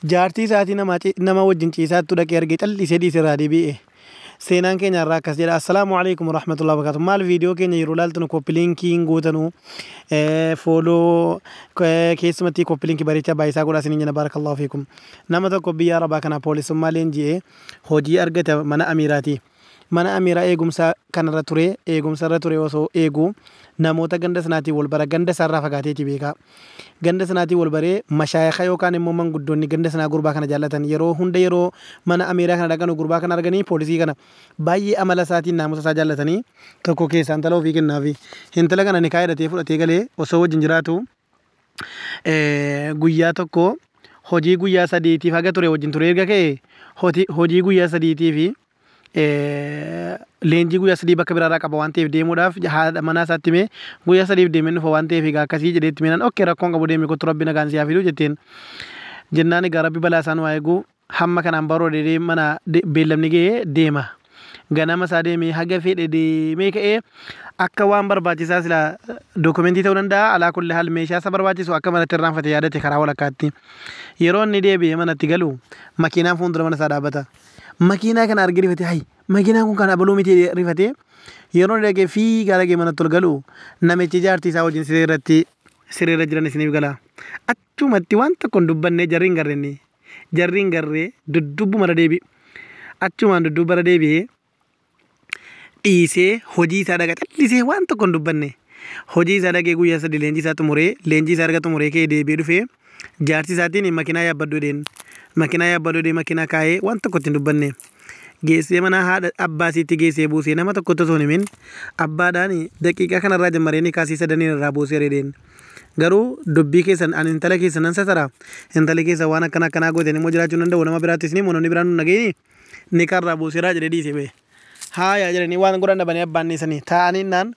jaartii isaatii nama wajjin ciisaattu dhaqee argee callisee dhiisirraa deebi'e. Seenaan keenya irraa akkas jedha. Assalaamu alaikum warahmatullahi wabarakatuh. Maal viidiyoo keenya yeroo laaltanu koppiliinkiin gootanu fooloo keessumatti koppiliinkii bareechaa baay'isaa godhaa isiniin jenna barakallahu fiikum. Nama tokko biyya arabaa kana poolisummaa leenji'ee hojii argate mana amiiraati. Mana amiiraa eegumsa kanarra ture eegumsa irra ture osoo eegu namoota ganda sanaatii wal bara ganda isaarraa fagaateeti beeka. Ganda sanaatii wal baree mashaayikha yookaan immoo manguddoonni ganda sanaa gurbaa kana jaallatan yeroo hunda yeroo mana amiiraa kana dhaqanu gurbaa kana arganii poolisii kana baay'ee amala isaatiin naamusa isaa jaallatanii tokko keessaa intala ofii kennaafi. Intala kana nikaa hidhatee fudhatee galee osoo wajjin jiraatu guyyaa tokko hojii guyyaa sadiitiif haga ture wajjin ture erga ka'e hojii guyyaa sadiitiifi leenjii guyyaa sadii bakka biraarraa qaba waan ta'eef deemuudhaaf haadha manaa isaatti mee guyyaa sadiif deemee dhufa waan ta'eef egaa akkasii jedheetti meenaan okkee rakkoon qabu deemee kottu rabbi nagaan siyaa fiduu jetteen jennaan egaa rabbi balaa isaan waa eeguu hamma kanaan baroodee mana beellamni ga'ee deema ganama isaa deemee haga fedhe deemee ka'ee akka waan barbaachisaa sila dookumentii ta'uu danda'a alaa kulli haal meeshaa isa barbaachisu akka manatti irraanfate yaadate karaa walakkaatti yeroo inni deebi'ee manatti galu makiinaan fuuldura mana isaa dhaabbata. Makiinaa kana argee rifate hay makiinaan kun kan abaluu miti rifate yeroo dhaqee fiigaa dhaqee manatti ol galu namichi jaartii isaa wajjin sireerra jiran isiniif gala. Achumatti waan tokko hin dubbanne jarri hin garree dudduubu mara deebi. Achumaan dudduuba mara deebi'ee dhiisee hojii isaa dhaqa callisee waan tokko hin dubbanne hojii isaa dhaqee guyyaa sadii leenjii isaa arga xumuree ka'ee deebi'ee dhufee jaartii isaatiin makiinaa yaabbaduu deen. Makiinaa yaabbaduu makiinaa kaa'ee waan tokko ittiin dubbanne geessee mana haadha abbaasiitti geessee buusee nama tokkotti osoo hin himin abbaadhaan daqiiqaa kanarraa jammaree ni kaasii sadaniin irraa buusee reedeen garuu dubbii keessan ani intala keessan nan sasara intali keessa waan akkanaa gooteen immoo jiraachuu danda'u nama biraattis ni moononni biraan nu nageenyi ni karraa buuseeraa jedhee dhiisee bee haayaa jedhanii waan godhan dhabanii abbaan dhiisanii taa'anii naan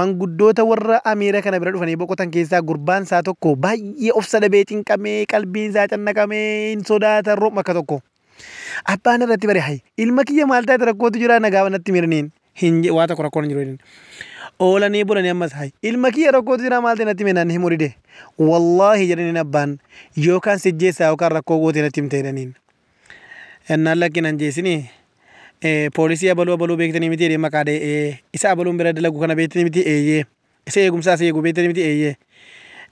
manguddoota warra amiira kana bira dhufanii boqotan keessaa gurbaan isaa tokko baay'ee of sadabee cinqamee qalbiin isaa cannaqamee hin sodaatan roobma akka tokko abbaan irratti bare hay ilma kiyya maal taate rakkootu jira nagaa natti miraniin hin waa tokko rakkoon hin jiru oolanii bulanii ammas hay ilma kiyya rakkootu jira maal ta'e natti miraniin hin muride wallaahi jedhaniin abbaan yookaan sijjeessaa yookaan rakkoo gootee natti himte jedhaniin ennaan lakkinan jeesinii poolisii abaluu beektanii miti jedhee maqaa dha'ee isa abaluun bira dalagu kana beektanii miti eeyyee isa eegumsaas eegu beektanii miti eeyyee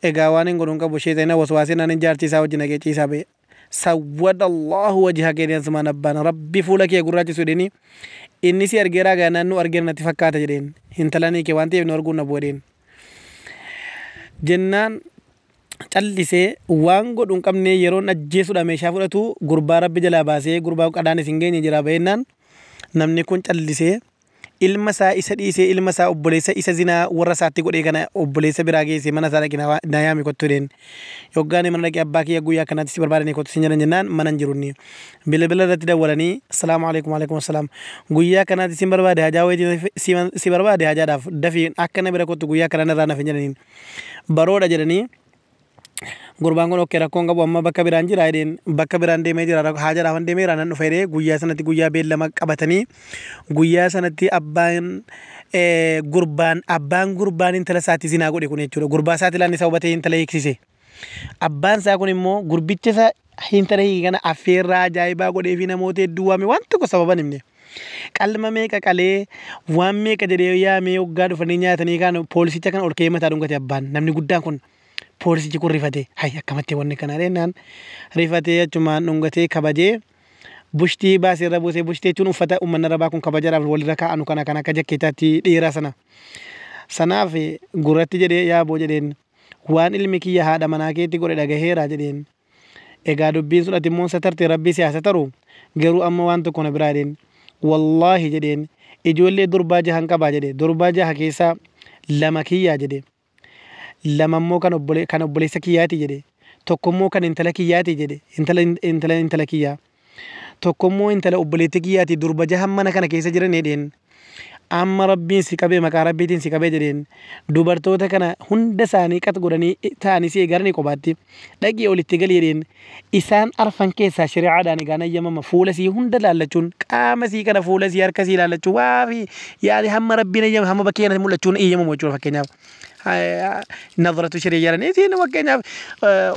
egaa waan hin godhuun qabu sheexana waswaasee naan jaartii isaa wajjin nagee ciisaa ba'e sawwadallahu wajha kee sumaan abbaan rabbi fuula kee gurraachisu jedhanii inni si argeeraa gaa naannoo argeera natti fakkaata jedheen hintalanii kee waan ta'eef nu arguun na bu'edheen jennaan callisee waan godhuun qabne yeroon ajjeessuudha meeshaa fudhatu gurbaa rabbi jalaa baasee gurbaa qadaan isin geenye jira ba'ennaan namni kun callisee ilma isaa isa dhiisee ilma isaa obboleessa isa zinaa warra isaatti godhee kana obboleessa biraa geessee mana isaa dhaqee na yaami kottu deen yoggaan mana dhaqee abbaa kiyya guyyaa kanatti si barbaadanii kottu sin jedhan jennaan mana hin jirunni bilbila irratti dawwalanii assalaamu alaikum assalaam guyyaa kanatti sin barbaade hajaa wayitii si barbaade hajaadhaaf dafii akka na bira kottu guyyaa kanaan irraa nafin jedhaniin baroodha jedhanii gurbaan kun okkee rakkoon qabu amma bakka biraan jira jedheen bakka biraan deemee jira hajaadhaaf deemee irraa nan dhufa jedhee guyyaa sanatti guyyaa beellama qabatanii guyyaa sanatti abbaan gurbaan intala isaatti zinaa godhe kun jechuudha gurbaa isaatti laan isa hubatee intala hiiksise abbaan isaa kun immoo gurbicha isa intala hiikana affeerraa ajaa'ibaa godhee fi namoota hedduu waame waan tokko sababan himne qalma meeqa qalee waan meeqa jedhee yaamee waggaa dhufanii nyaatanii kaan poolisicha kana ol ka'ee mataa dhungate abbaan namni guddaan kun poolisichi kun rifate hay akkamatti wanni kana dhennaan rifatee achumaan dhungatee kabajee bushtii baasee irra buusee bushtii jechuun uffata uummanni rabaa kun kabajaadhaaf walirra kaa'anu kana akka jakkeetaatti dheeraa sanaaf gurratti jedhee yaaboo jedheen waan ilmi kiyya haadha manaa keetti godhe dhagaheera jedheen egaa dubbiin sun ati immoo satarte rabbii siyaasa taru garuu amma waan tokko na biraa jedheen wallaahi jedheen ijoollee durbaa jahan qabaa jedhe durbaa jaha keessaa lama kiyyaa jedhe lama immoo kan obboleessa kiyyaati jedhe tokko immoo kan intala kiyyaati jedhe intala kiyyaa tokko immoo intala obboleetti kiyyaati durba jahan mana kana keessa jiran jedheen amma rabbiin si qabee maqaa rabbiitiin si qabee jedheen dubartoota kana hunda isaanii qat godhanii ta'anii si eegaranii qobaatti dhaqii olitti gali jedheen isaan arfan keessaa shari'aadhaan egaan ayyamama fuula sii hunda laallachuun qaama sii kana fuula sii harka sii laallachuun waafi yaali hamma rabbiin ayyama hamma bakkee kanatti mul'achuun eeyyamamu jechuudha fakkeenyaaf نظرة شريرة نيتين وكنا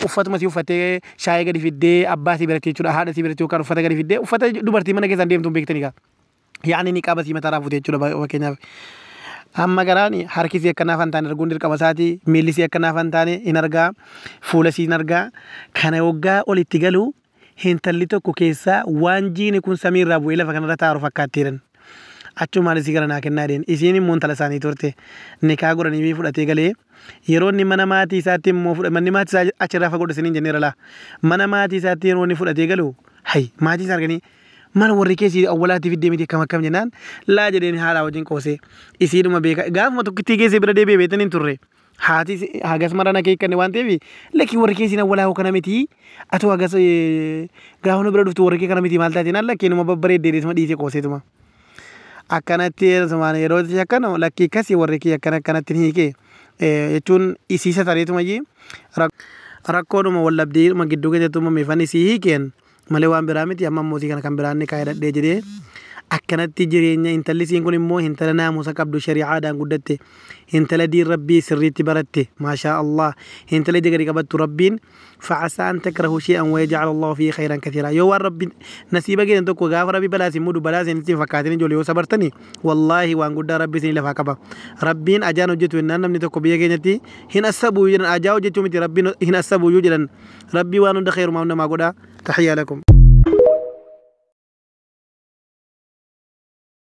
أفت مسيو فتى شاي قدي في الدي أباسي برتي شو هذا سي برتي وكان أفت قدي في الدي أفت دبرتي من كيسان ديم تنبيك يعني نكابة سي متعرف فتى شو وكنا amma garani harkisi akkana fantane argundir qabasati millisi akkana fantane inarga fulasi inarga kana wogga olitti galu hintalli tokko keessa waanjiini kun samiirra bu'ee lafa kanarra taaru fakkaattiran achuma lisi garana kennaadeen isiin muntala isaanii turte nikaa godhanii fi fudhatee galee yeroo inni mana maatii isaatti immoo manni maatii isaa achirraa fagoo dhisanii jenneera laa mana maatii isaatti yeroo inni fudhatee galu hay maatii isaa arganii mana warri keessi awwalaatiif deemite akkam jennaan laa jedheen haadha wajjin qoosee isiidhuma beeka gaafuma tokkittii keessee bira deebi'ee beetan hin turre haati hagas marana kee kanne waan ta'eef lakki warri keessi awwalaa kana miti atoo hagas gaafuma bira dhuftu warri kee kana miti maal taateen alla keenuma babbareeddee deesuma dhiisee qooseetuma akkanatti sumaan yeroo akkana lakki kasi warri kee akkanatti hiikee jechuun isiisa tareetumayyee rakkoodhuma wallabdeedhuma gidduu keessattuu meefan isii hiikeen malee waan biraa miti amma mootii kana kan biraan ni kaayadhee jedhee akkanatti jireenya intallisiin kun immoo intala naamusa qabdu shari'aadhaan guddatte intala diin rabbii sirriitti baratte maashaa Allah intala jagari qabattu rabbiin فعسى أن تكرهوا شيئا ويجعل الله فيه خيرا كثيرا يو ربي نسيبك إن تكو غافر ربي بلا سيمود بلا سينتي فكاتين جولي وصبرتني والله وان قد ربي سيني لفاكبا ربين أجانو جتو إننا من تكو بيجينتي هنا السبو يجرن أجاو جتو متي ربي هنا السبو يجرن ربي وانو دخير ما قدا تحيا لكم